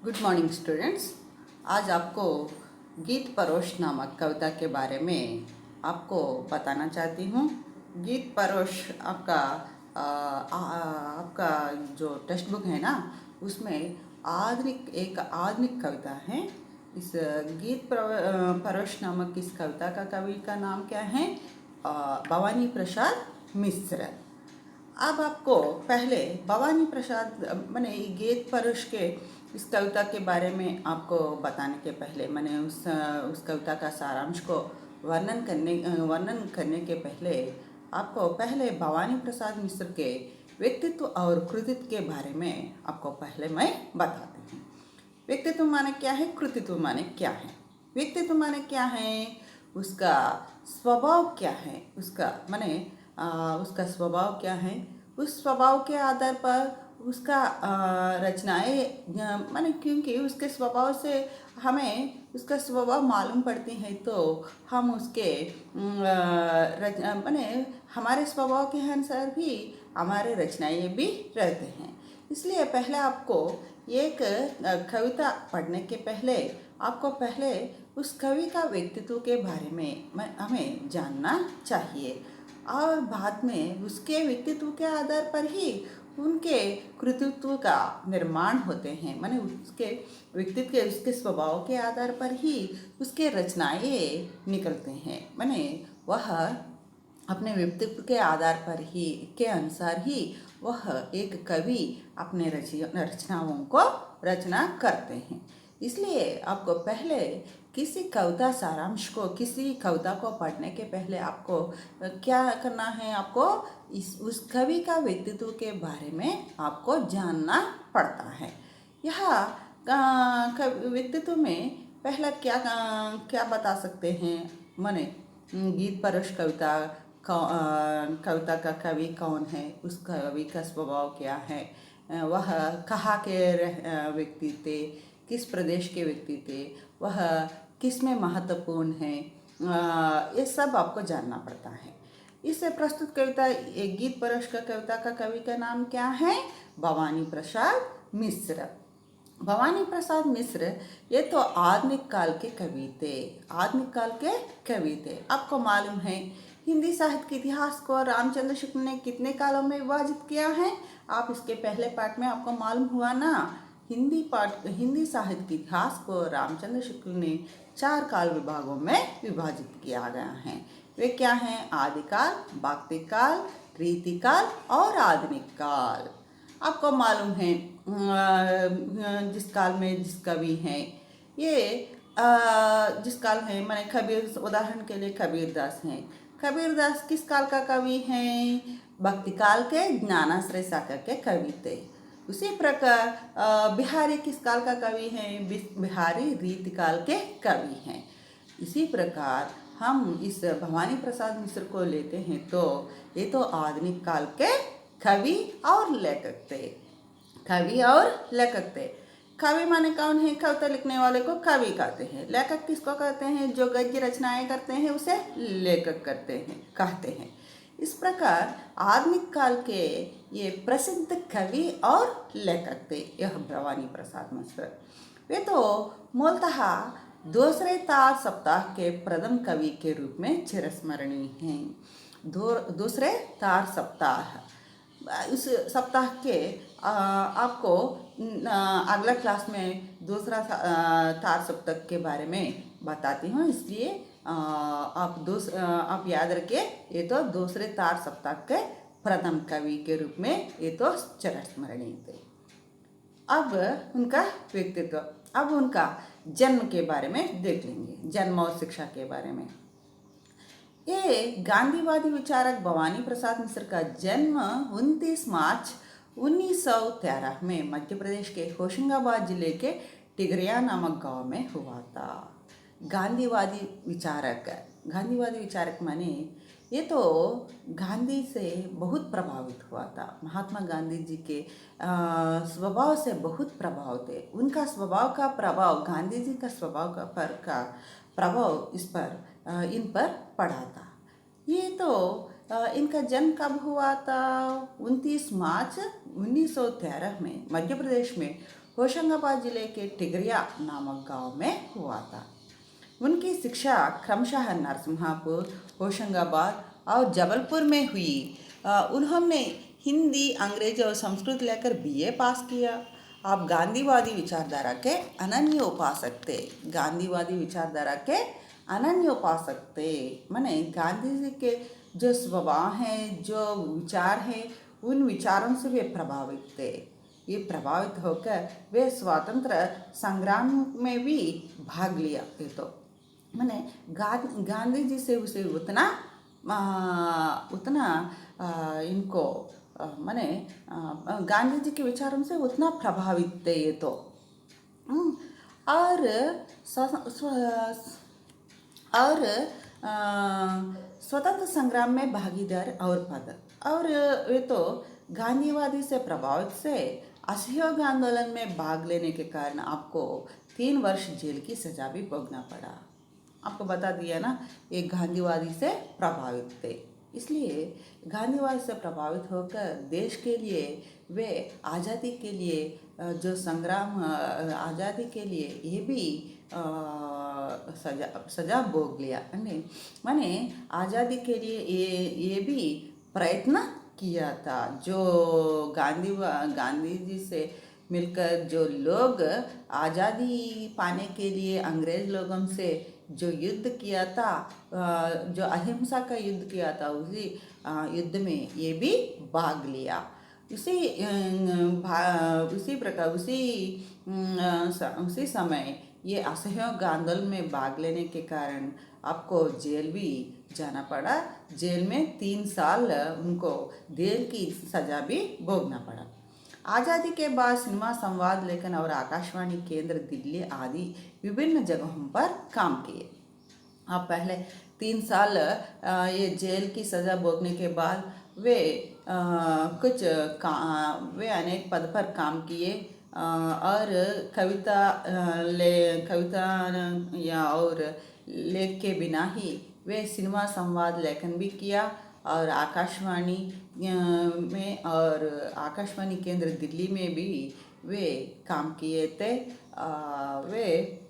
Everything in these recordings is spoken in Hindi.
Good morning students. आज आपको गीत परोश नामक कविता के बारे में आपको बताना चाहती हूँ। गीत परोश आपका जो टेक्स्ट बुक है ना, उसमें एक आधुनिक कविता है। इस परोश नामक इस कविता का कवि का नाम क्या है? भवानी प्रसाद मिश्र। अब आपको पहले भवानी प्रसाद मैंने गीत परुष के इस कविता के बारे में आपको बताने के पहले मैंने उस कविता का सारांश को वर्णन करने के पहले आपको पहले भवानी प्रसाद मिश्र के व्यक्तित्व और कृतित्व के बारे में आपको पहले मैं बताती हूँ। व्यक्तित्व माने क्या है, कृतित्व माने क्या है। व्यक्तित्व माने क्या है, उसका स्वभाव क्या है, उसका स्वभाव क्या है। उस स्वभाव के आधार पर उसका रचनाएं माने, क्योंकि उसके स्वभाव से हमें उसका स्वभाव मालूम पड़ती है, तो हम उसके माने हमारे स्वभाव के अनुसार भी हमारे रचनाएं भी रहते हैं। इसलिए पहले आपको एक कविता पढ़ने के पहले आपको पहले उस कवि का व्यक्तित्व के बारे में हमें जानना चाहिए, और बाद में उसके व्यक्तित्व के आधार पर ही उनके कृतित्व का निर्माण होते हैं। माने उसके व्यक्तित्व के उसके स्वभाव के आधार पर ही उसके रचनाएं निकलते हैं। माने वह अपने व्यक्तित्व के आधार पर ही के अनुसार ही वह एक कवि अपने रचनाओं को रचना करते हैं। इसलिए आपको पहले किसी कविता को पढ़ने के पहले आपको क्या करना है, आपको उस कवि का व्यक्तित्व के बारे में आपको जानना पड़ता है। यह व्यक्तित्व में पहला क्या बता सकते हैं। माने गीत परोश कविता का कवि कौन है, उस कवि का स्वभाव क्या है, वह कहाँ के व्यक्ति थे, किस प्रदेश के व्यक्ति थे, वह किस में महत्वपूर्ण है, ये सब आपको जानना पड़ता है। इससे प्रस्तुत कविता एक गीत परोश का कविता का कवि का नाम क्या है? भवानी प्रसाद मिश्र। भवानी प्रसाद मिश्र ये तो आधुनिक काल के कवि थे। आपको मालूम है हिंदी साहित्य के इतिहास को रामचंद्र शुक्ल ने कितने कालों में विभाजित किया है? आप इसके पहले पार्ट में आपको मालूम हुआ ना। हिंदी साहित्य के इतिहास को रामचंद्र शुक्ल ने 4 काल विभागों में विभाजित किया गया है। वे क्या हैं? आदिकाल, भक्तिकाल, रीतिकाल और आधुनिक काल। आपको मालूम है जिस काल में जिस कवि हैं, ये जिस काल में मैंने उदाहरण के लिए कबीरदास हैं। कबीरदास किस काल का कवि हैं? भक्ति काल के ज्ञानाश्रय सागर के कवि थे। उसी प्रकार बिहारी किस काल का कवि हैं? बिहारी रीति काल के कवि हैं। इसी प्रकार हम इस भवानी प्रसाद मिश्र को लेते हैं तो ये तो आधुनिक काल के कवि और लेखक थे। कवि माने कौन है? कविता लिखने वाले को कवि कहते हैं। लेखक किसको कहते हैं? जो गद्य रचनाएं करते हैं उसे लेखक कहते हैं। इस प्रकार आधुनिक काल के ये प्रसिद्ध कवि और लेखक थे यह भवानी प्रसाद मिश्र। वे तो मूलतः दूसरे तार सप्ताह के प्रथम कवि के रूप में चिरस्मरणीय हैं। दूसरे तार सप्ताह, इस सप्ताह के आपको अगला क्लास में दूसरा तार सप्ताह के बारे में बताती हूँ। इसलिए आप याद रखिए, ये तो दूसरे तार सप्ताह के प्रथम कवि के रूप में ये तो चिरस्मरणीय थे। अब उनका व्यक्तित्व, अब उनका जन्म के बारे में देख लेंगे, जन्म और शिक्षा के बारे में। ये गांधीवादी विचारक भवानी प्रसाद मिश्र का जन्म 29 मार्च 1913 में मध्य प्रदेश के होशंगाबाद जिले के टिगरिया नामक गांव में हुआ था। गांधीवादी विचारक माने ये तो गांधी से बहुत प्रभावित हुआ था। महात्मा गांधी जी के स्वभाव से बहुत प्रभाव थे। उनका स्वभाव का प्रभाव, गांधी जी का स्वभाव का प्रभाव इन पर पड़ा था। ये तो इनका जन्म कब हुआ था? 29 मार्च 1913 में मध्य प्रदेश में होशंगाबाद जिले के टिगरिया नामक गांव में हुआ था। उनकी शिक्षा क्रमशः नरसिम्हापुर, होशंगाबाद और जबलपुर में हुई। उन्होंने हिंदी, अंग्रेजी और संस्कृत लेकर बीए पास किया। आप गांधीवादी विचारधारा के अनन्य उपासक थे। गांधीवादी विचारधारा के अनन्य उपासक थे माने गांधी जी के जो स्वभाव हैं, जो विचार हैं, उन विचारों से वे प्रभावित थे। ये प्रभावित होकर वे स्वतंत्र संग्राम में भी भाग लिया। ये तो मैंने गांधी जी से उसे उतना इनको मैंने गांधी जी के विचारों से उतना प्रभावित थे ये तो। और और स्वतंत्र संग्राम में भागीदार और पद और वे तो गांधीवादी से प्रभावित से असहयोग आंदोलन में भाग लेने के कारण आपको 3 वर्ष जेल की सजा भी भोगना पड़ा। आपको बता दिया ना, ये गांधीवादी से प्रभावित थे। इसलिए गांधीवाद से प्रभावित होकर देश के लिए वे आज़ादी के लिए जो संग्राम आज़ादी के लिए ये भी सजा भोग लिया। माने आज़ादी के लिए ये भी प्रयत्न किया था। जो गांधी जी से मिलकर जो लोग आज़ादी पाने के लिए अंग्रेज लोगों से जो युद्ध किया था, जो अहिंसा का युद्ध किया था, उसी युद्ध में ये भी भाग लिया। उसी समय ये असहयोग आंदोलन में भाग लेने के कारण आपको जेल भी जाना पड़ा। जेल में 3 साल उनको जेल की सजा भी भोगना पड़ा। आज़ादी के बाद सिनेमा, संवाद लेखन और आकाशवाणी केंद्र दिल्ली आदि विभिन्न जगहों पर काम किए। अब पहले 3 साल ये जेल की सज़ा भोगने के बाद वे वे अनेक पद पर काम किए और कविता या और लेख के बिना ही वे सिनेमा, संवाद लेखन भी किया और आकाशवाणी में और आकाशवाणी केंद्र दिल्ली में भी वे काम किए थे। वे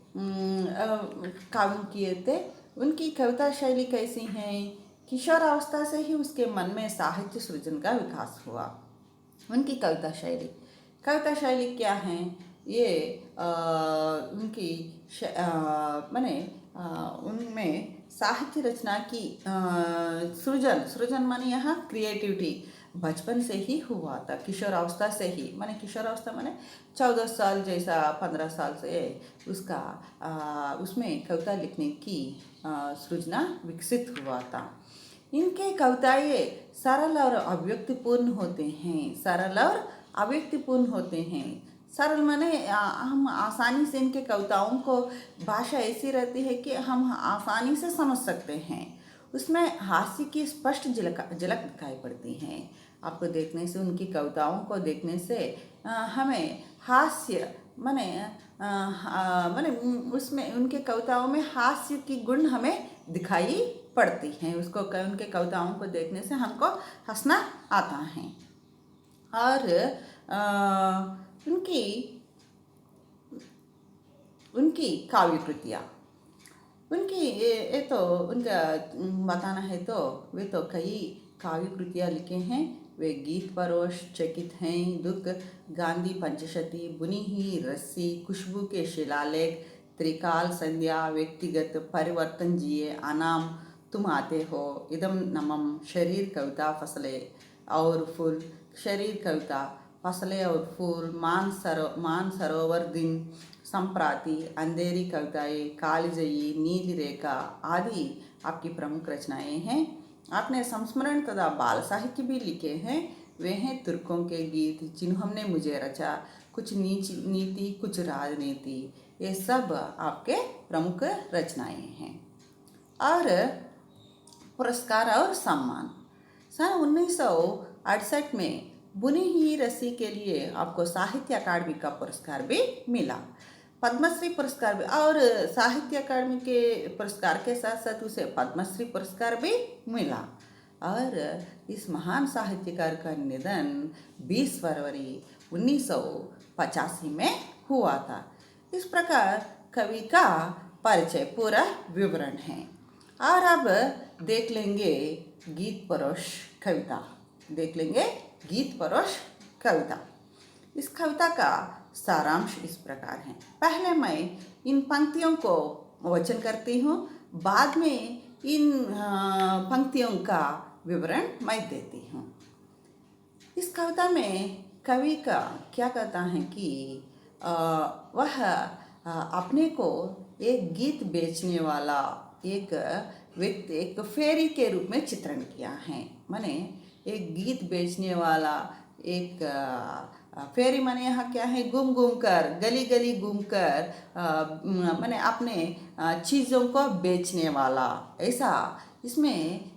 काम किए थे। उनकी कविता शैली कैसी है? किशोरावस्था से ही उसके मन में साहित्य सृजन का विकास हुआ। उनकी कविता शैली क्या है? ये उनकी माने उनमें साहित्य रचना की सृजन माने यहाँ क्रिएटिविटी बचपन से ही हुआ था, किशोरावस्था से ही। माने किशोरावस्था माने 14 साल जैसा 15 साल से उसका उसमें कविता लिखने की सृजना विकसित हुआ था। इनके कविताएं सरल और अभिव्यक्तिपूर्ण होते हैं। सरल माने हम आसानी से इनके कविताओं को भाषा ऐसी रहती है कि हम आसानी से समझ सकते हैं। उसमें हास्य की स्पष्ट झलक दिखाई पड़ती है। आपको देखने से, उनकी कविताओं को देखने से हमें हास्य माने उसमें उनके कविताओं में हास्य की गुण हमें दिखाई पड़ती हैं। उनके कविताओं को देखने से हमको हंसना आता है। और उनकी काव्य कृतियाँ, ये तो उनका बताना है तो वे तो कई काव्य कृतियाँ लिखे हैं। वे गीत परोश, चकित हैं, दुख, गांधी पंचशती, बुनी ही रस्सी, खुशबू के शिलालेख, त्रिकाल संध्या, व्यक्तिगत, परिवर्तन जिए, अनाम, तुम आते हो, इदम नमम, शरीर कविता, फसले और फूल, शरीर कविता, फसले और फूल, मान सरोवर दिन, संप्राति, अंधेरी कविताएं, कालिजयी, नीली रेखा आदि आपकी प्रमुख रचनाएं हैं। आपने संस्मरण तथा बाल साहित्य भी लिखे हैं। वे हैं तुर्कों के गीत, जिन्होंने मुझे रचा, कुछ नीति कुछ राजनीति, ये सब आपके प्रमुख रचनाएं हैं। और पुरस्कार और सम्मान, सन 1968 में बुनी ही रस्सी के लिए आपको साहित्य अकादमी का पुरस्कार भी मिला, पद्मश्री पुरस्कार भी, और साहित्य अकादमी के पुरस्कार के साथ साथ उसे पद्मश्री पुरस्कार भी मिला। और इस महान साहित्यकार का निधन 20 फरवरी 1985 में हुआ था। इस प्रकार कवि का परिचय पूरा विवरण है। और अब देख लेंगे गीत परोश कविता। देख लेंगे गीत परोश कविता। इस कविता का सारांश इस प्रकार है। पहले मैं इन पंक्तियों को वचन करती हूँ, बाद में इन पंक्तियों का विवरण मैं देती हूँ। इस कविता में कवि का क्या कहता है कि वह अपने को एक गीत बेचने वाला एक व्यक्ति, एक फेरी के रूप में चित्रण किया है। माने एक गीत बेचने वाला एक फेरी, माने यहाँ क्या है, घूम घूम कर, गली गली घूम कर माने अपने चीज़ों को बेचने वाला, ऐसा इसमें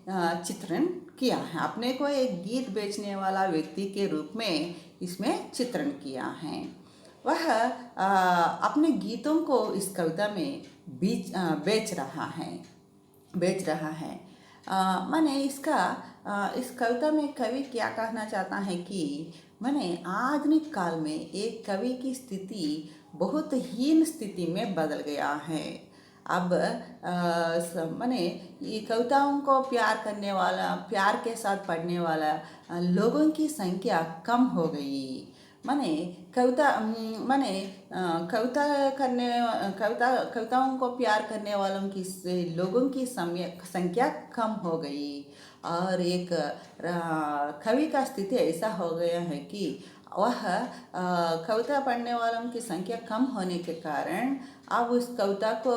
चित्रण किया है। अपने को एक गीत बेचने वाला व्यक्ति के रूप में इसमें चित्रण किया है। वह अपने गीतों को इस कविता में बेच रहा है। माने इस कविता में कवि क्या कहना चाहता है कि माने आधुनिक काल में एक कवि की स्थिति बहुत हीन स्थिति में बदल गया है। अब माने ये कविताओं को प्यार करने वाला, प्यार के साथ पढ़ने वाला लोगों की संख्या कम हो गई। माने कविताओं को प्यार करने वालों की लोगों की संख्या कम हो गई। और एक कवि का स्थिति ऐसा हो गया है कि वह कविता पढ़ने वालों की संख्या कम होने के कारण अब उस कविता को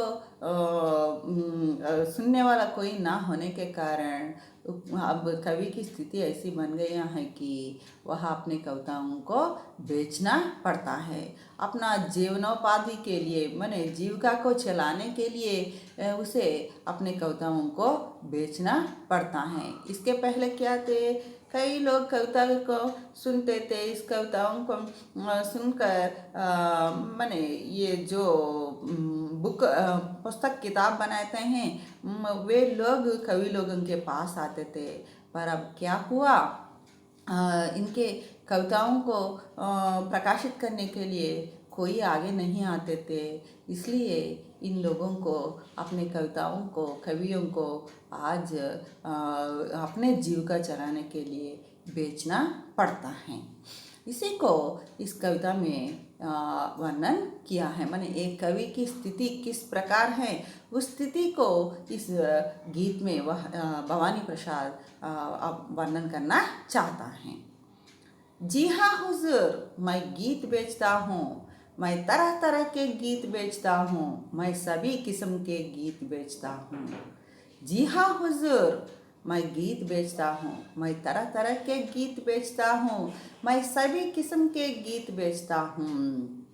सुनने वाला कोई ना होने के कारण अब कवि की स्थिति ऐसी बन गई है कि वह अपने कविताओं को बेचना पड़ता है। अपना जीवनोपाधि के लिए, माने जीविका को चलाने के लिए उसे अपने कविताओं को बेचना पड़ता है। इसके पहले क्या थे, कई लोग कविता को सुनते थे। इस कविताओं को सुनकर माने ये जो पुस्तक किताब बनाते हैं वे लोग कवि लोगों के पास आते थे। पर अब क्या हुआ, इनके कविताओं को प्रकाशित करने के लिए कोई आगे नहीं आते थे। इसलिए इन लोगों को अपने कविताओं को, कवियों को आज अपने जीविका चलाने के लिए बेचना पड़ता है। इसी को इस कविता में वर्णन किया है। माने एक कवि की स्थिति किस प्रकार है, उस स्थिति को इस गीत में वह भवानी प्रसाद वर्णन करना चाहता है। जी हाँ हुजूर, मैं गीत बेचता हूँ, मैं तरह तरह के गीत बेचता हूँ, मैं सभी किस्म के गीत बेचता हूँ। जी हाँ हुजूर, मैं गीत बेचता हूँ, मैं तरह तरह के गीत बेचता हूँ, मैं सभी किस्म के गीत बेचता हूँ।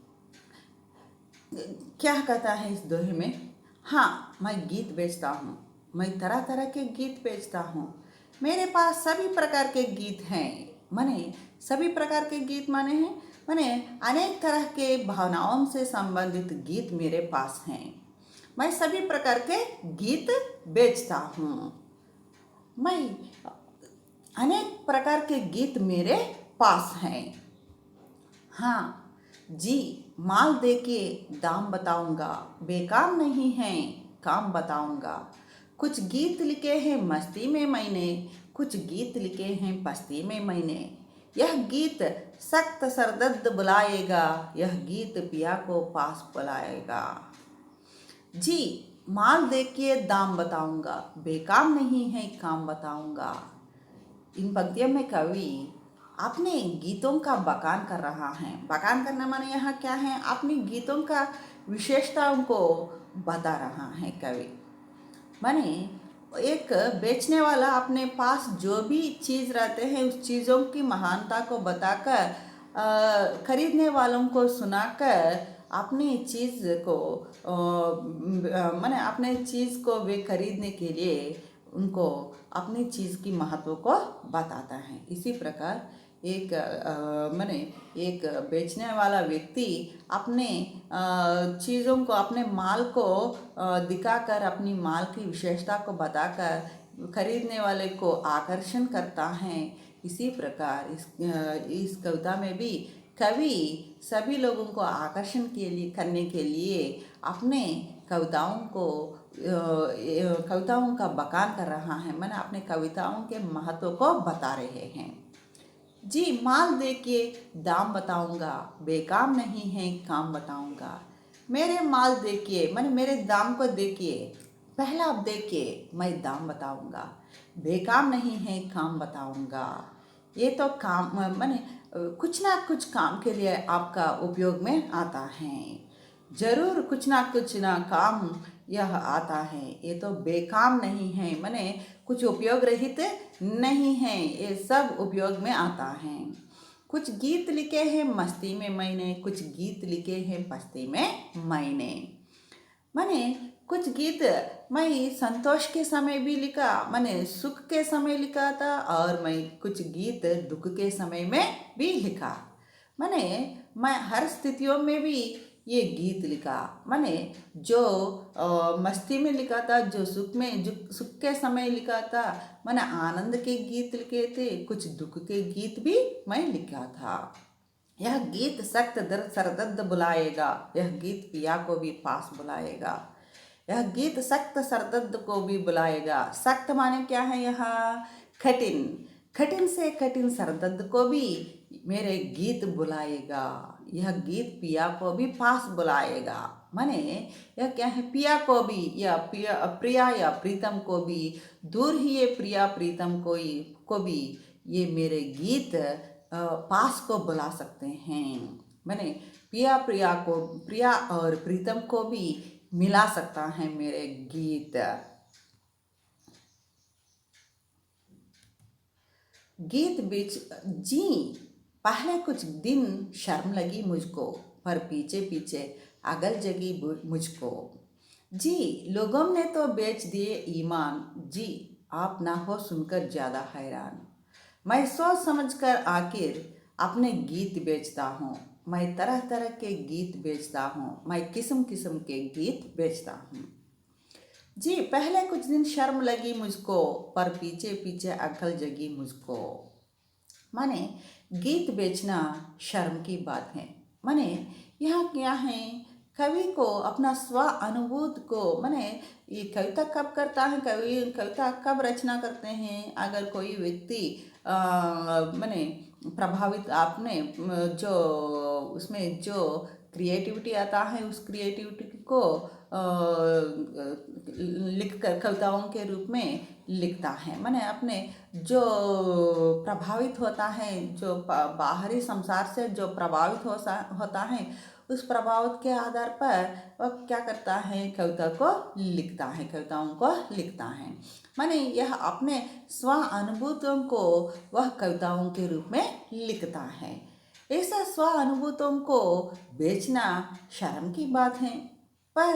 क्या कहता है इस दोहे में, हाँ मैं गीत बेचता हूँ, मैं तरह तरह के गीत बेचता हूँ, मेरे पास सभी प्रकार के गीत हैं। माने सभी प्रकार के गीत माने अनेक तरह के भावनाओं से संबंधित गीत मेरे पास हैं। मैं सभी प्रकार के गीत बेचता हूँ। मैं अनेक प्रकार के गीत मेरे पास हैं। हाँ जी, माल दे के दाम बताऊंगा, बेकाम नहीं है काम बताऊंगा। कुछ गीत लिखे हैं मस्ती में मैंने, कुछ गीत लिखे हैं पस्ती में मैंने। यह गीत सख्त सरदर्द बुलाएगा, यह गीत पिया को पास बुलाएगा। जी, माल दे के दाम बताऊंगा, बेकाम नहीं है काम बताऊंगा। इन पंक्तियों में कवि अपने गीतों का बखान कर रहा है। बखान करना माने यहाँ क्या है, अपनी गीतों का विशेषताओं को बता रहा है कवि। माने एक बेचने वाला अपने पास जो भी चीज़ रहते हैं उस चीज़ों की महानता को बताकर खरीदने वालों को सुनाकर अपनी चीज़ को माने अपने चीज़ को वे खरीदने के लिए उनको अपनी चीज़ की महत्व को बताता है। इसी प्रकार एक माने एक बेचने वाला व्यक्ति अपने चीज़ों को, अपने माल को दिखाकर, अपनी माल की विशेषता को बताकर खरीदने वाले को आकर्षण करता है। इसी प्रकार इस कविता में भी कवि सभी लोगों को आकर्षण के लिए करने के लिए अपने कविताओं को कविताओं का बखान कर रहा है, मैंने अपने कविताओं के महत्व को बता रहे हैं। जी, माल देखिए दाम बताऊंगा, बेकाम नहीं है काम बताऊंगा। मेरे माल देखिए, मैंने मेरे दाम को देखिए, पहला आप देखिए, मैं दाम बताऊंगा, बेकाम नहीं है काम बताऊंगा। ये तो काम मैंने कुछ ना कुछ काम के लिए आपका उपयोग में आता है, जरूर कुछ ना काम यह आता है। ये तो बेकाम नहीं है, मैंने कुछ उपयोग रहित नहीं है, ये सब उपयोग में आता है। कुछ गीत लिखे हैं मस्ती में मैंने, कुछ गीत लिखे हैं मस्ती में मैंने कुछ गीत मैं संतोष के समय भी लिखा, मैंने सुख के समय लिखा था, और मैं कुछ गीत दुख के समय में भी लिखा। मैं हर स्थितियों में भी ये गीत लिखा। मैंने जो मस्ती में लिखा था, जो सुख के समय लिखा था, मैंने आनंद के गीत लिखे थे, कुछ दुख के गीत भी मैं लिखा था। यह गीत सख्त दर्द सरदर्द बुलाएगा, यह गीत पिया को भी पास बुलाएगा। यह गीत सख्त सरदर्द को भी बुलाएगा। सख्त माने क्या है यहाँ? कठिन, कठिन से कठिन सरदर्द को भी मेरे गीत बुलाएगा। यह गीत पिया को भी पास बुलाएगा। माने यह क्या है? पिया को भी, या प्रिया या प्रीतम को भी, दूर ही ये प्रिया प्रीतम को भी ये मेरे गीत पास को बुला सकते हैं। मैंने प्रिया और प्रीतम को भी मिला सकता है मेरे गीत। गीत बीच जी, पहले कुछ दिन शर्म लगी मुझको, पर पीछे पीछे अगल जगी मुझको। जी, लोगों ने तो बेच दिए ईमान, जी आप ना हो सुनकर ज़्यादा हैरान। मैं सोच समझ कर आखिर अपने गीत बेचता हूँ, मैं तरह तरह के गीत बेचता हूँ, मैं किस्म किस्म के गीत बेचता हूँ। जी, पहले कुछ दिन शर्म लगी मुझको, पर पीछे पीछे अकल जगी मुझको। माने गीत बेचना शर्म की बात है। माने यहाँ क्या है? कवि को अपना स्व अनुभूत को, माने ये कविता कब करता है, कविता कब रचना करते हैं? अगर कोई व्यक्ति माने प्रभावित, आपने जो उसमें जो क्रिएटिविटी आता है, उस क्रिएटिविटी को लिख कर कविताओं के रूप में लिखता है। माने अपने जो प्रभावित होता है, जो बाहरी संसार से जो प्रभावित होता है, उस प्रभावित के आधार पर वह क्या करता है? कविताओं को लिखता है। माने यह अपने स्व अनुभूतों को वह कविताओं के रूप में लिखता है। ऐसा स्व अनुभूतों को बेचना शर्म की बात है। पर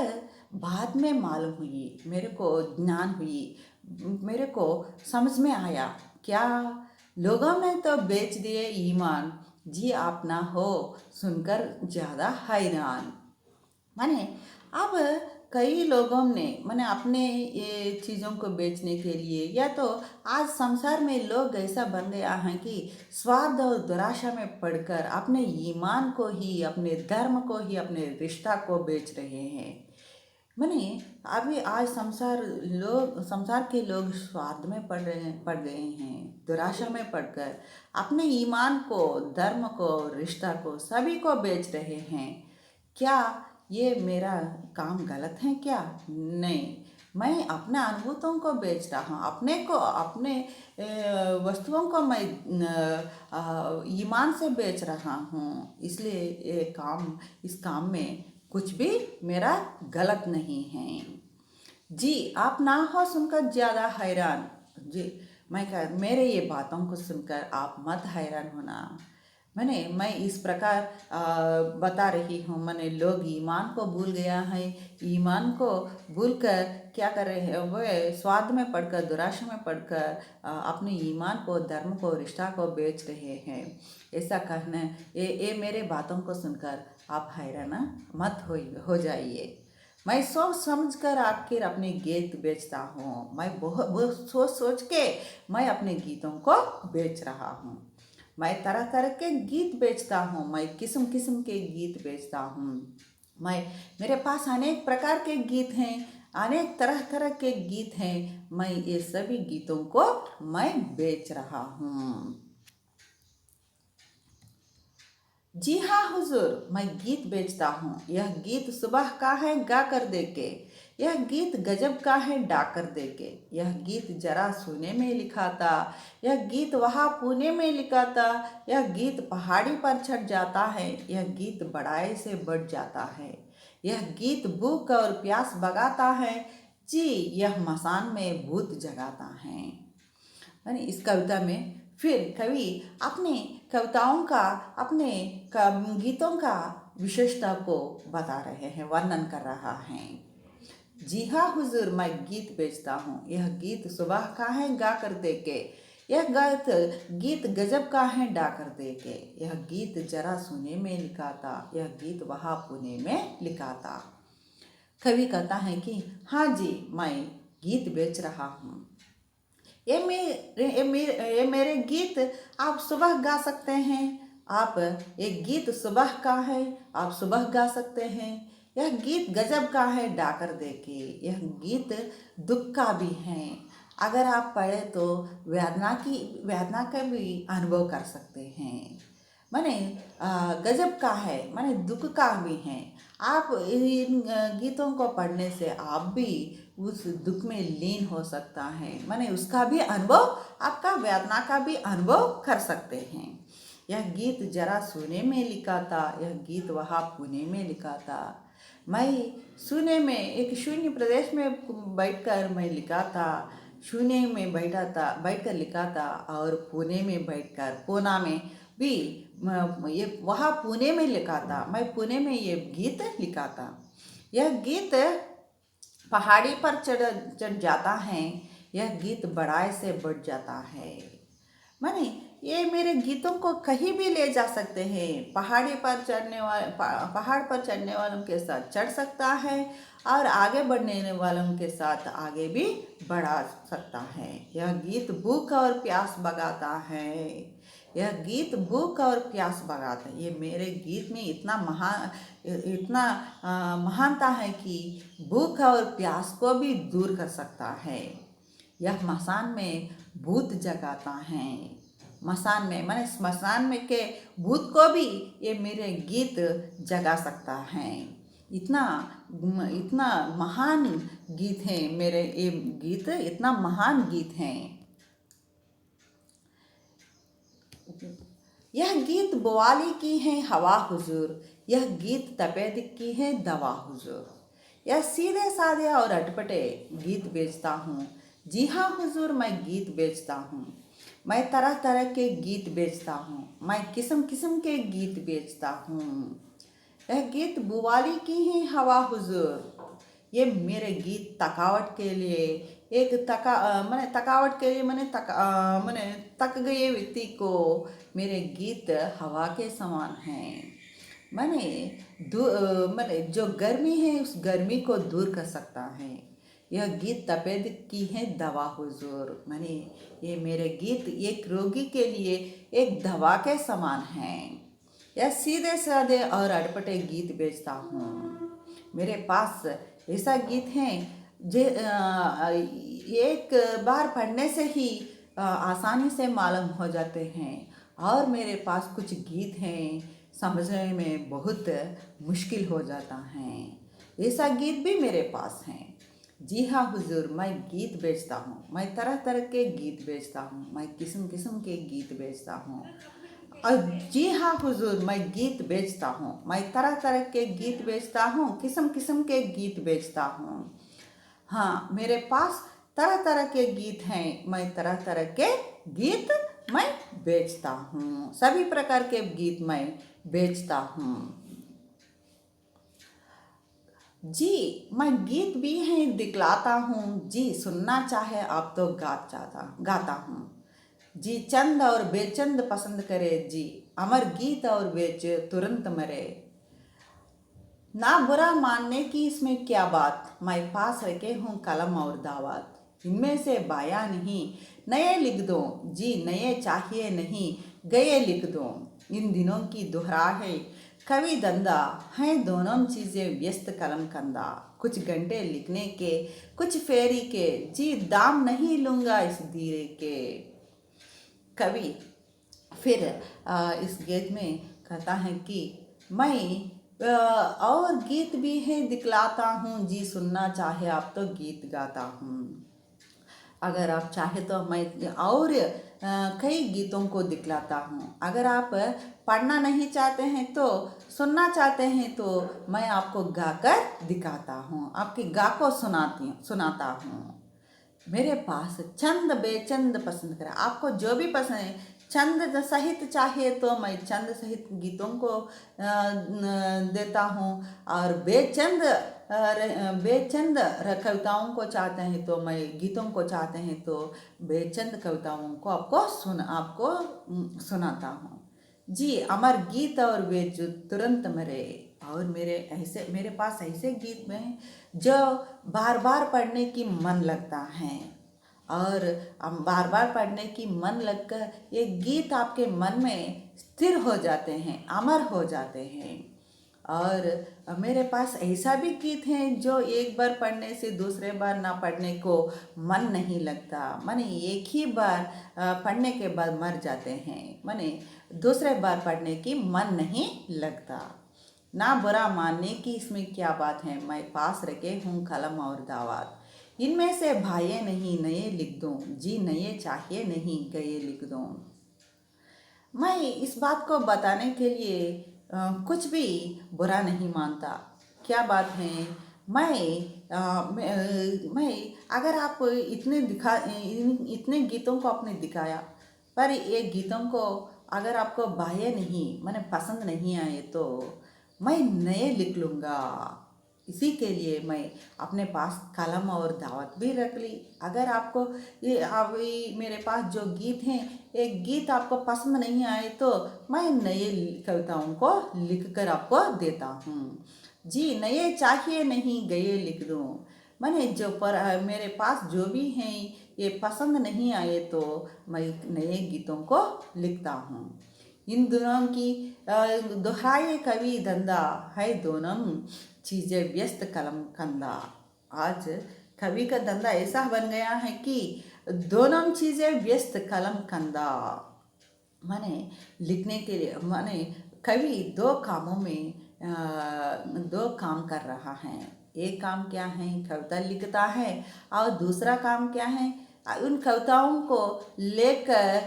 बाद में मालूम हुई, मेरे को ज्ञान हुई, मेरे को समझ में आया, क्या लोगों ने तो बेच दिए ईमान, जी आप ना हो सुनकर ज़्यादा हैरान। माने अब कई लोगों ने अपने ये चीज़ों को बेचने के लिए, या तो आज संसार में लोग ऐसा बन गया है कि स्वार्थ और दुराशा में पड़कर अपने ईमान को ही, अपने धर्म को ही, अपने रिश्ता को बेच रहे हैं। माने अभी आज संसार के लोग स्वार्थ में पड़ गए हैं, दुराशा में पड़कर अपने ईमान को, धर्म को, रिश्ता को, सभी को बेच रहे हैं। क्या ये मेरा काम गलत है क्या? नहीं, मैं अपने अनुभूतों को बेच रहा हूँ, अपने वस्तुओं को मैं ईमान से बेच रहा हूँ। इसलिए इस काम में कुछ भी मेरा गलत नहीं है। जी, आप ना हो सुनकर ज़्यादा हैरान। जी, मेरे ये बातों को सुनकर आप मत हैरान होना। मैं इस प्रकार बता रही हूँ। लोग ईमान को भूल गया है, ईमान को भूल कर क्या कर रहे हैं? वे स्वार्थ में पड़कर, दुराशा में पड़कर अपने ईमान को, धर्म को, रिश्ता को बेच रहे हैं। ऐसा कहना, ये मेरे बातों को सुनकर आप हैरान मत हो जाइए। मैं सोच समझ कर आखिर अपने गीत बेचता हूँ। मैं बहुत सोच सोच के मैं अपने गीतों को बेच रहा हूँ। मैं तरह तरह के गीत बेचता हूँ, मैं किस्म किस्म के गीत बेचता हूँ। मैं मेरे पास अनेक प्रकार के गीत हैं, अनेक तरह तरह के गीत हैं। मैं ये सभी गीतों को मैं बेच रहा हूँ। जी हाँ हुजूर, मैं गीत बेचता हूँ। यह गीत सुबह का है गा कर दे के, यह गीत गजब का है गा कर दे के। यह गीत जरा सुने में लिखा था, यह गीत वहाँ पुणे में लिखा था। यह गीत पहाड़ी पर चढ़ जाता है, यह गीत बड़ाई से बढ़ जाता है। यह गीत भूख और प्यास भगाता है, जी यह मसान में भूत जगाता है। यानी इस कविता में फिर कवि अपने कविताओं का, अपने गीतों का विशेषता को बता रहे हैं, वर्णन कर रहा है। जी हाँ हुजूर, मैं गीत बेचता हूँ। यह गीत सुबह का है गा कर दे के, यह गीत गजब का है गा कर दे के। यह गीत जरा सुने में लिखा था, यह गीत वहाँ पुणे में लिखा था। कवि कहता है कि हाँ जी, मैं गीत बेच रहा हूँ। ये मेरे गीत आप सुबह गा सकते हैं। आप एक गीत सुबह का है, आप सुबह गा सकते हैं। यह गीत गजब का है गा कर देखिए, यह गीत दुख का भी है। अगर आप पढ़े तो वेदना का भी अनुभव कर सकते हैं। माने गजब का है, माने दुख का भी है। आप इन गीतों को पढ़ने से आप भी उस दुख में लीन हो सकता है, माने उसका भी अनुभव, आपका वेदना का भी अनुभव कर सकते हैं। यह गीत जरा सुने में लिखा था, यह गीत वहाँ पुणे में लिखा था। मैं सुने में एक शून्य प्रदेश में बैठकर मैं लिखा था, शून्य में बैठकर लिखा था। और पुणे में बैठकर, पूना में भी ये वहाँ पुणे में लिखा था, मैं पुणे में ये गीत लिखा था। यह गीत पहाड़ी पर चढ़ जाता है, यह गीत बड़ाई से बढ़ जाता है। माने ये मेरे गीतों को कहीं भी ले जा सकते हैं। पहाड़ी पर पहाड़ पर चढ़ने वालों के साथ चढ़ सकता है और आगे बढ़ने वालों के साथ आगे भी बढ़ा सकता है। यह गीत भूख और प्यास भगाता है, यह गीत भूख और प्यास भगाता है। ये मेरे गीत में इतना महानता है कि भूख और प्यास को भी दूर कर सकता है। यह मसान में भूत जगाता है, मसान में माने स्मशान में के भूत को भी ये मेरे गीत जगा सकता है। इतना महान गीत है मेरे, ये गीत इतना महान गीत है। यह गीत बवाली की है हवा हुजूर, यह गीत तपेदिक की है दवा हुजूर। यह सीधे साधे और अटपटे गीत बेचता हूँ। जी हाँ हुजूर, मैं गीत बेचता हूँ। मैं तरह तरह के गीत बेचता हूँ, मैं किस्म किस्म के गीत बेचता हूँ। यह गीत बुवाली की ही हवा हुजूर, ये मेरे गीत थकावट के लिए मैंने थकावट के लिए मैंने थक गए व्यक्ति को मेरे गीत हवा के समान हैं। मैंने जो गर्मी है उस गर्मी को दूर कर सकता है। यह गीत तपेद की है दवा हुजूर, माने ये मेरे गीत एक रोगी के लिए एक दवा के समान हैं। यह सीधे साधे और अटपटे गीत बेचता हूँ। मेरे पास ऐसा गीत है जो एक बार पढ़ने से ही आसानी से मालूम हो जाते हैं, और मेरे पास कुछ गीत हैं समझने में बहुत मुश्किल हो जाता है। ऐसा गीत भी मेरे पास हैं। जी हाँ हुजूर, मैं गीत बेचता हूँ, मैं तरह तरह के गीत बेचता हूँ, मैं किस्म किस्म के गीत बेचता हूँ। और जी हाँ हुजूर, मैं गीत बेचता हूँ, मैं तरह तरह के गीत बेचता हूँ, किस्म किस्म के गीत बेचता हूँ। हाँ, मेरे पास तरह तरह के गीत हैं, मैं तरह तरह के गीत मैं बेचता हूँ, सभी प्रकार के गीत मैं बेचता हूँ। जी, मैं गीत भी है दिखलाता हूँ, जी सुनना चाहे आप तो गाता हूँ। जी चंद और बेचंद पसंद करे, जी अमर गीत और बेच तुरंत मरे। ना बुरा मानने की इसमें क्या बात, मैं पास रखे हूँ कलम और दावत। इनमें से बाया नहीं नए लिख दो, जी नए चाहिए नहीं, गए लिख दूं। इन दिनों की दोहरा है कवि धंधा, है दोनों चीजें व्यस्त कलम कंधा। कुछ घंटे लिखने के कुछ फेरी के, जी दाम नहीं लूंगा इस धीरे के। कवि फिर इस गीत में कहता है कि मैं और गीत भी है दिखलाता हूँ, जी सुनना चाहे आप तो गीत गाता हूँ। अगर आप चाहे तो मैं और कई गीतों को दिखलाता हूँ। अगर आप पढ़ना नहीं चाहते हैं तो सुनना चाहते हैं तो मैं आपको गाकर दिखाता हूँ, आपके गा को सुनाता हूँ। मेरे पास चंद बेचंद पसंद करें, आपको जो भी पसंद है। चंद सहित चाहे तो मैं चंद सहित गीतों को देता हूँ, और बेचंद कविताओं को चाहते हैं तो मैं गीतों को चाहते हैं तो बेचंद कविताओं को आपको सुनाता हूँ। जी अमर गीत और वे जो तुरंत मरे, और मेरे पास ऐसे गीत में जो बार बार पढ़ने की मन लगता है, और बार बार पढ़ने की मन लगकर ये गीत आपके मन में स्थिर हो जाते हैं, अमर हो जाते हैं। और मेरे पास ऐसा भी गीत हैं जो एक बार पढ़ने से दूसरे बार ना पढ़ने को मन नहीं लगता, माने एक ही बार पढ़ने के बाद मर जाते हैं, माने दूसरे बार पढ़ने की मन नहीं लगता। ना बुरा मानने की इसमें क्या बात है, मैं पास रखे हूँ कलम और दावत। इनमें से भाइये नहीं नए लिख दूँ, जी नए चाहिए नहीं गए लिख दूँ। मैं इस बात को बताने के लिए कुछ भी बुरा नहीं मानता। क्या बात है, मैं अगर आप इतने गीतों को आपने दिखाया, पर ये गीतों को अगर आपको बाह्य नहीं मैंने पसंद नहीं आए तो मैं नए लिख लूँगा। इसी के लिए मैं अपने पास कलम और दावत भी रख ली। अगर आपको ये मेरे पास जो गीत हैं, एक गीत आपको पसंद नहीं आए तो मैं नए कविताओं को लिख कर आपको देता हूँ। जी नए चाहिए नहीं गए लिख दूँ, मैंने मेरे पास जो भी हैं ये पसंद नहीं आए तो मैं नए गीतों को लिखता हूँ। इन दोनों की दोहराए कवि धंधा, है दोनों चीज़ें व्यस्त कलम कंधा। आज कवि का धंधा ऐसा बन गया है कि दोनों चीज़ें व्यस्त कलम कंधा, माने लिखने के लिए माने कवि दो कामों में दो काम कर रहा है। एक काम क्या है, कविता लिखता है, और दूसरा काम क्या है, उन कविताओं को लेकर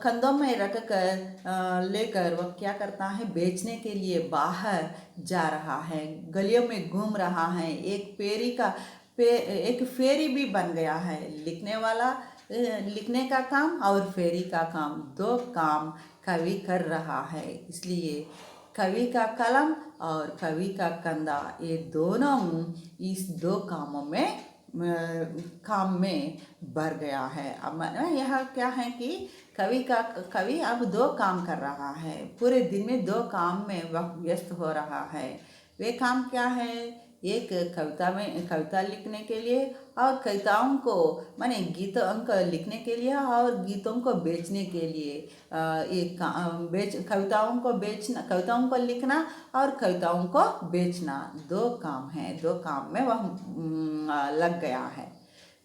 कंधों में रख कर लेकर वह क्या करता है, बेचने के लिए बाहर जा रहा है, गलियों में घूम रहा है। एक फेरी भी बन गया है, लिखने का काम और फेरी का काम, दो काम कवि कर रहा है। इसलिए कवि का कलम और कवि का कंधा, ये दोनों इस दो काम में भर गया है। अब यह क्या है कि कवि अब दो काम कर रहा है, पूरे दिन में दो काम में वह व्यस्त हो रहा है। वे काम क्या है, एक कविता लिखने के लिए, और कविताओं को माने गीतों को लिखने के लिए और गीतों को बेचने के लिए। कविताओं को लिखना और कविताओं को बेचना, दो काम है, दो काम में वह लग गया है।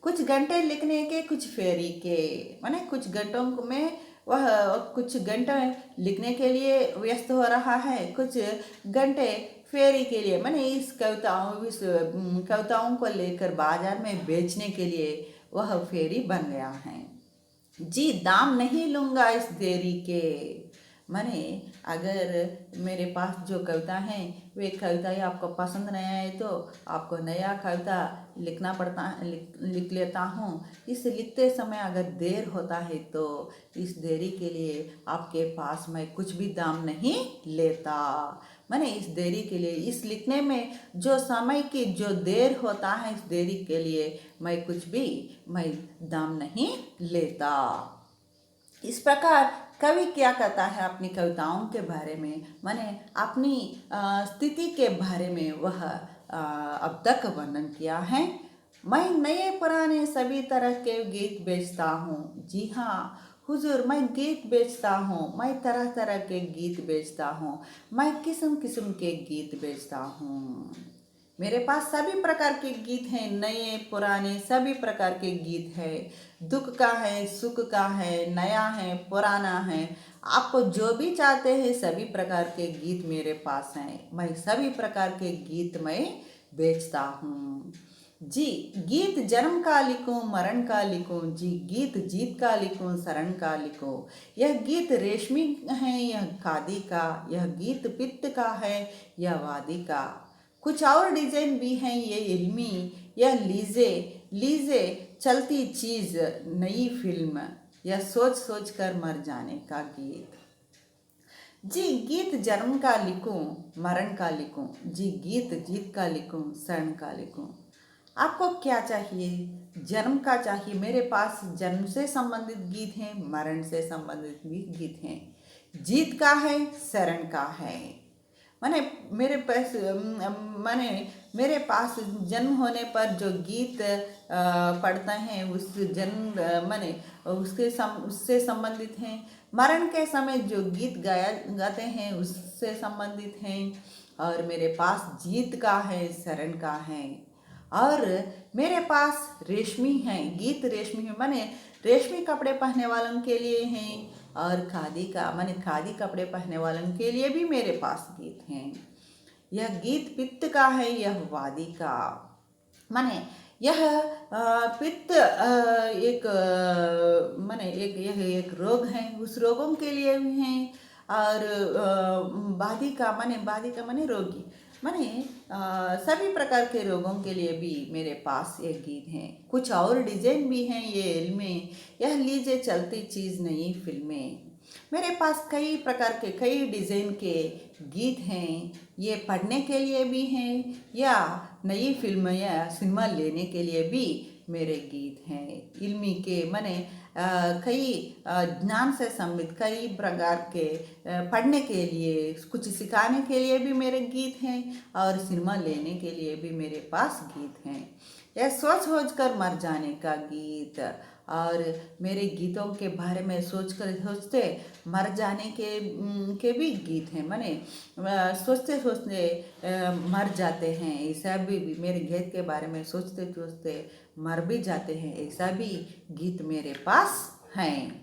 कुछ घंटे लिखने के कुछ फेरी के, माने कुछ घंटों में वह कुछ घंटे लिखने के लिए व्यस्त हो रहा है, कुछ घंटे फेरी के लिए, मैंने इस कविताओं को लेकर बाजार में बेचने के लिए वह फेरी बन गया है। जी दाम नहीं लूँगा इस देरी के, मैंने अगर मेरे पास जो कविता हैं वे कविताएँ आपको पसंद नहीं आए तो आपको नया कविता लिख लेता हूँ। इस लिखते समय अगर देर होता है तो इस देरी के लिए आपके पास मैं कुछ भी दाम नहीं लेता। मैंने इस देरी के लिए, इस लिखने में जो समय की जो देर होता है, इस देरी के लिए मैं दाम नहीं लेता। इस प्रकार कवि क्या कहता है अपनी कविताओं के बारे में, माने अपनी स्थिति के बारे में वह अब तक वर्णन किया है। मैं नए पुराने सभी तरह के गीत बेचता हूँ, जी हाँ हुजूर मैं गीत बेचता हूँ, मैं तरह तरह के गीत बेचता हूँ, मैं किस्म किस्म के गीत बेचता हूँ। मेरे पास सभी प्रकार के गीत हैं, नए पुराने सभी प्रकार के गीत है। दुख का है, सुख का है, नया है, पुराना है। आप जो भी चाहते हैं सभी प्रकार के गीत मेरे पास हैं। मैं सभी प्रकार के गीत मैं बेचता हूँ। जी, गीत जन्म का लिखूं मरण का लिखूं, जी गीत जीत का लिखूं शरण का लिखूं। यह गीत रेशमी है, यह खादी का, यह गीत पित्त का है, यह वादी का। कुछ और डिजाइन भी हैं ये इल्मी, यह लीजे लीजे चलती चीज नई फिल्म, यह सोच सोच कर मर जाने का गीत। जी, गीत जन्म का लिखूं मरण का लिखूं, जी गीत जीत का लिखूं शरण का लिखूं। आपको क्या चाहिए? जन्म का चाहिए? मेरे पास जन्म से संबंधित गीत हैं, मरण से संबंधित भी गीत हैं, जीत का है, शरण का है। माने मेरे पास माने मेरे पास जन्म होने पर जो गीत पढ़ते हैं उस जन्म माने उससे संबंधित हैं। मरण के समय जो गीत गाते हैं उससे संबंधित हैं। और मेरे पास जीत का है, शरण का है। और मेरे पास रेशमी है, गीत रेशमी है, माने रेशमी कपड़े पहनने वालों के लिए हैं। और खादी का माने खादी कपड़े पहनने वालों के लिए भी मेरे पास गीत हैं। यह गीत पित्त का है, यह वादी का। माने यह पित्त एक माने एक यह एक रोग है, उस रोगों के लिए भी हैं। और बाधिका माने रोगी, माने सभी प्रकार के रोगों के लिए भी मेरे पास एक गीत हैं। कुछ और डिजाइन भी हैं ये इल्में, यह लीजिए चलती चीज़ नई फिल्में। मेरे पास कई प्रकार के कई डिज़ाइन के गीत हैं, ये पढ़ने के लिए भी हैं या नई फिल्म या सिनेमा लेने के लिए भी मेरे गीत हैं। इल्मी के माने कई ज्ञान से संबंधित कई प्रकार के पढ़ने के लिए कुछ सिखाने के लिए भी मेरे गीत हैं। और सिनेमा लेने के लिए भी मेरे पास गीत हैं। यह सोच सोच कर मर जाने का गीत। और मेरे गीतों के बारे में सोचते मर जाने के भी गीत हैं, माने सोचते सोचते मर जाते हैं, ऐसा भी मेरे गीत के बारे में सोचते सोचते मर भी जाते हैं, ऐसा भी गीत मेरे पास हैं।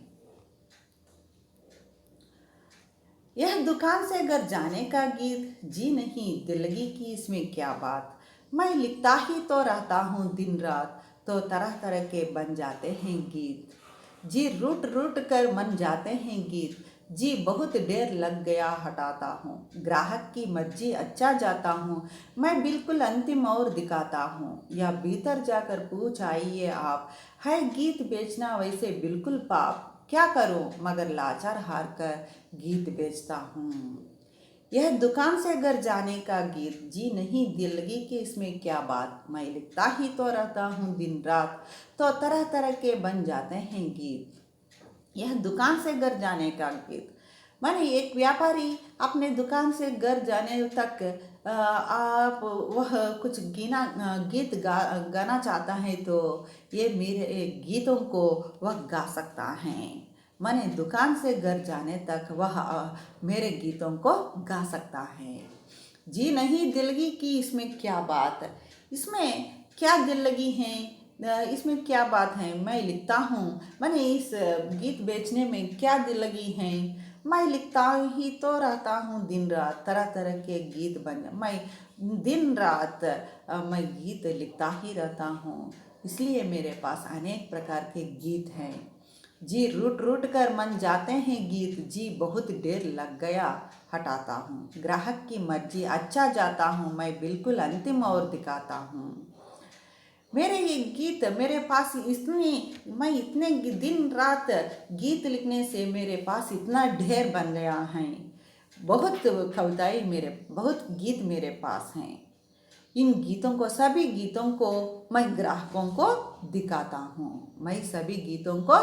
यह दुकान से घर जाने का गीत, जी नहीं दिल लगी कि इसमें क्या बात, मैं लिखता ही तो रहता हूँ दिन रात, तो तरह तरह के बन जाते हैं गीत। जी रूट रूट कर मन जाते हैं गीत, जी बहुत देर लग गया हटाता हूँ, ग्राहक की मर्जी अच्छा जाता हूँ, मैं बिल्कुल अंतिम और दिखाता हूँ, या भीतर जाकर पूछ आइए आप, है गीत बेचना वैसे बिल्कुल पाप, क्या करूं मगर लाचार हार कर गीत बेचता हूँ। यह दुकान से घर जाने का गीत, जी नहीं दिल लगी कि इसमें क्या बात, मैं लिखता ही तो रहता हूँ दिन रात, तो तरह तरह के बन जाते हैं गीत। यह दुकान से घर जाने का गीत, माने एक व्यापारी अपने दुकान से घर जाने तक आप वह कुछ गीत गाना चाहता है तो ये मेरे गीतों को वह गा सकता है। माने दुकान से घर जाने तक वह मेरे गीतों को गा सकता है। जी नहीं दिल लगी कि इसमें क्या बात, इसमें क्या दिल लगी है, इसमें क्या बात है, मैं लिखता हूँ, मैंने इस गीत बेचने में क्या दिल लगी है, मैं लिखता ही तो रहता हूँ दिन रात, तरह तरह के गीत बन, मैं दिन रात मैं गीत लिखता ही रहता हूँ, इसलिए मेरे पास अनेक प्रकार के गीत हैं। जी रूट रूट कर मन जाते हैं गीत, जी बहुत देर लग गया हटाता हूँ, ग्राहक की मर्जी अच्छा जाता हूँ, मैं बिल्कुल अंतिम और दिखाता हूँ। मेरे ये गीत मेरे पास मैं इतने दिन रात गीत लिखने से मेरे पास इतना ढेर बन गया है, बहुत कविताएं बहुत गीत मेरे पास हैं। इन गीतों को सभी गीतों को मैं ग्राहकों को दिखाता हूँ, मैं सभी गीतों को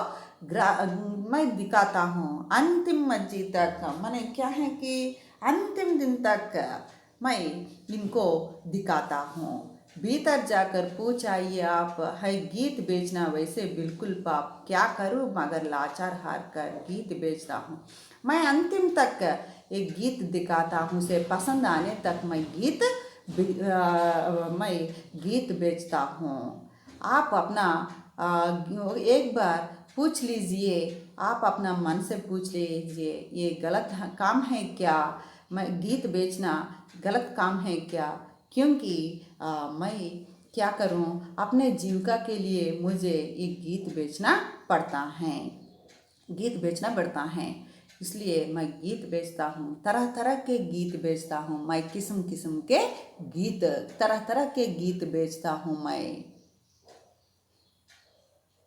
मैं दिखाता हूँ अंतिम मर्जी तक, मैंने क्या है कि अंतिम दिन तक मैं इनको दिखाता हूँ। भीतर जाकर पूछ आइए आप, है गीत बेचना वैसे बिल्कुल पाप, क्या करूँ मगर लाचार हार कर गीत बेचता हूँ। मैं अंतिम तक एक गीत दिखाता हूँ, उसे पसंद आने तक मैं गीत बेचता हूँ। आप अपना एक बार पूछ लीजिए, आप अपना मन से पूछ लीजिए, ये गलत काम है क्या? मैं गीत बेचना गलत काम है क्या? क्योंकि मैं क्या करूं, अपने जीविका के लिए मुझे एक गीत बेचना पड़ता है। इसलिए मैं गीत बेचता हूँ, तरह तरह के गीत बेचता हूँ मैं, किस्म किस्म के गीत, तरह तरह के गीत बेचता हूँ मैं।